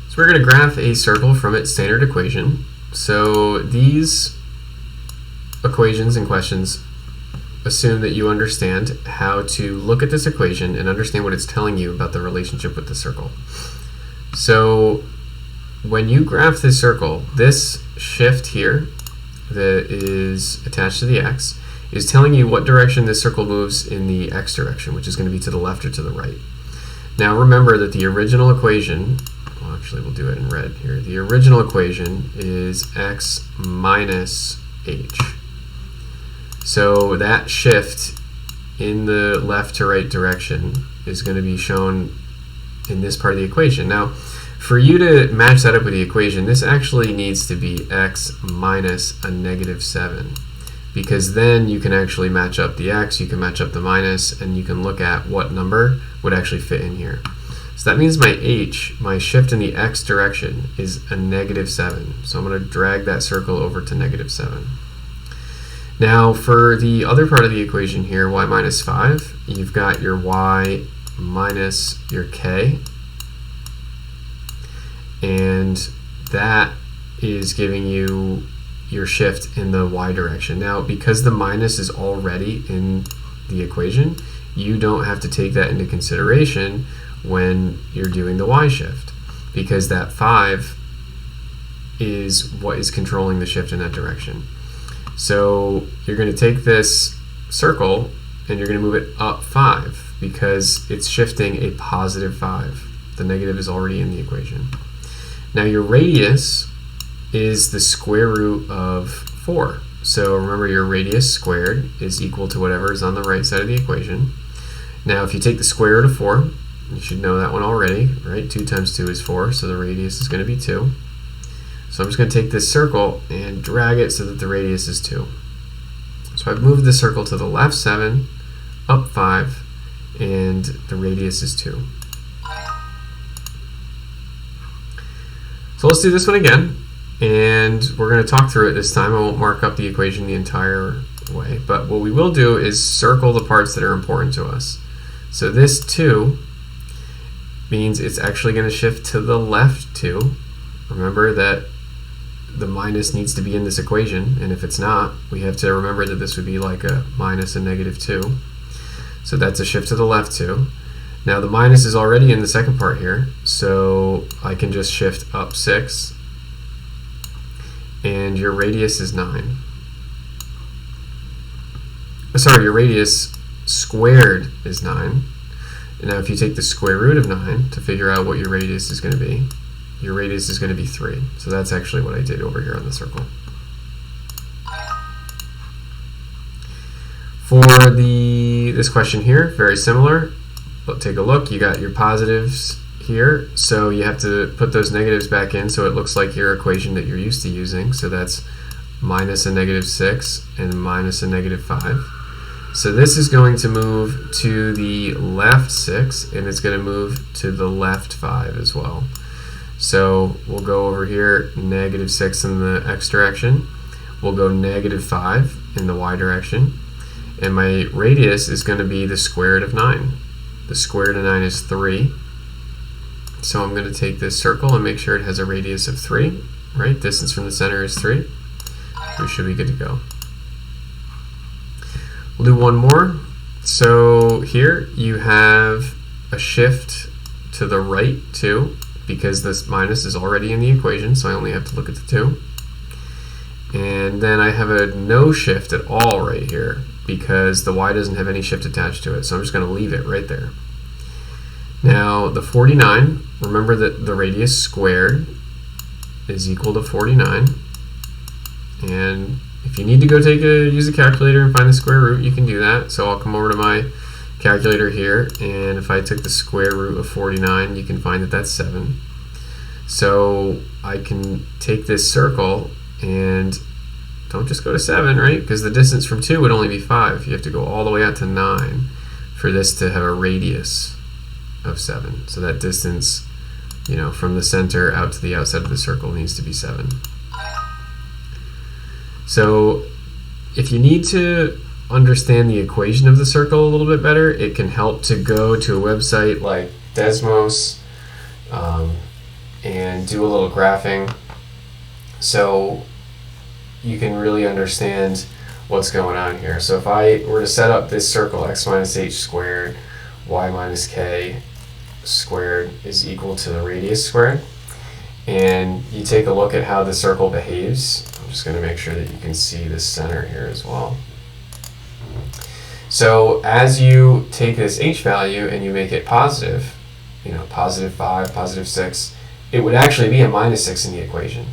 So we're going to graph a circle from its standard equation. So these equations and questions assume that you understand how to look at this equation and understand what it's telling you about the relationship with the circle. So when you graph this circle, this shift here that is attached to the x is telling you what direction this circle moves in the x direction, which is going to be to the left or to the right. Now remember that the original equation, well actually we'll do it in red here, the original equation is x minus h. So that shift in the left to right direction is going to be shown in this part of the equation. Now, for you to match that up with the equation, this actually needs to be x minus a negative 7, because then you can actually match up the x, you can match up the minus, and you can look at what number would actually fit in here. So that means my h, my shift in the x direction, is a negative 7. So I'm going to drag that circle over to negative 7. Now for the other part of the equation here, y minus 5, you've got your y minus your k, and that is giving you your shift in the y direction. Now because the minus is already in the equation, you don't have to take that into consideration when you're doing the y shift, because that 5 is what is controlling the shift in that direction. So you're going to take this circle and you're going to move it up 5 because it's shifting a positive 5. The negative is already in the equation. Now your radius is the square root of 4. So remember, your radius squared is equal to whatever is on the right side of the equation. Now if you take the square root of 4, you should know that one already, right? 2 times 2 is 4, so the radius is going to be 2. So I'm just going to take this circle and drag it so that the radius is 2. So I've moved the circle to the left 7, up 5, and the radius is 2. So let's do this one again, and we're going to talk through it this time. I won't mark up the equation the entire way, but what we will do is circle the parts that are important to us. So this 2 means it's actually going to shift to the left 2. Remember that the minus needs to be in this equation, and if it's not, we have to remember that this would be like a minus a negative 2. So that's a shift to the left 2. Now the minus is already in the second part here, so I can just shift up 6, and your radius is 9. Sorry, your radius squared is 9. And now if you take the square root of 9 to figure out what your radius is going to be, your radius is going to be 3. So that's actually what I did over here on the circle. For this question here, very similar. But take a look. You got your positives here, so you have to put those negatives back in so it looks like your equation that you're used to using. So that's minus a negative 6 and minus a negative 5. So this is going to move to the left 6, and it's going to move to the left 5 as well. So we'll go over here, negative 6 in the x direction. We'll go negative 5 in the y direction. And my radius is going to be the square root of 9. The square root of 9 is 3. So I'm going to take this circle and make sure it has a radius of 3. Right? Distance from the center is 3. We should be good to go. We'll do one more. So here you have a shift to the right 2, because this minus is already in the equation, so I only have to look at the 2. And then I have a no shift at all right here, because the y doesn't have any shift attached to it, so I'm just going to leave it right there. Now the 49, remember that the radius squared is equal to 49, and if you need to go use a calculator and find the square root, you can do that. So I'll come over to my calculator here, and if I took the square root of 49, you can find that that's 7. So I can take this circle and don't just go to 7, right? Because the distance from 2 would only be 5. You have to go all the way out to 9 for this to have a radius of 7. So that distance, from the center out to the outside of the circle needs to be 7. So if you need to understand the equation of the circle a little bit better, it can help to go to a website like Desmos, and do a little graphing so you can really understand what's going on here. So if I were to set up this circle, x minus h squared, y minus k squared is equal to the radius squared, and you take a look at how the circle behaves. I'm just going to make sure that you can see the center here as well. So as you take this h value and you make it positive, you know, positive 5, positive 6, it would actually be a minus 6 in the equation.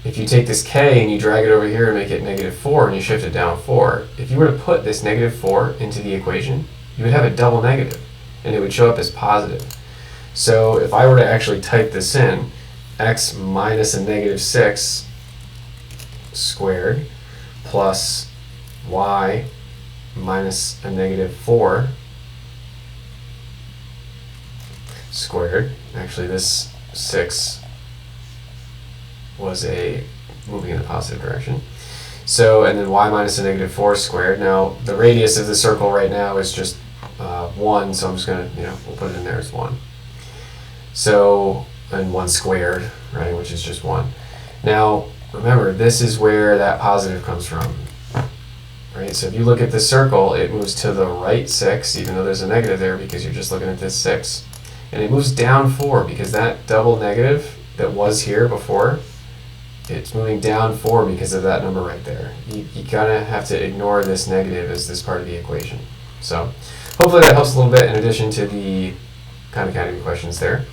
If you take this k and you drag it over here and make it negative 4 and you shift it down 4, if you were to put this negative 4 into the equation, you would have a double negative and it would show up as positive. So if I were to actually type this in, x minus a negative 6 squared plus y minus a negative 4 squared, actually this 6 was moving in a positive direction. So, and then y minus a negative 4 squared. Now, the radius of the circle right now is just 1, so I'm just going to, we'll put it in there as 1. So, and 1 squared, right, which is just 1. Now, remember, this is where that positive comes from, right? So if you look at this circle, it moves to the right 6, even though there's a negative there because you're just looking at this 6. And it moves down 4 because that double negative that was here before, it's moving down 4 because of that number right there. You kind of have to ignore this negative as this part of the equation. So hopefully that helps a little bit in addition to the Khan Academy questions there.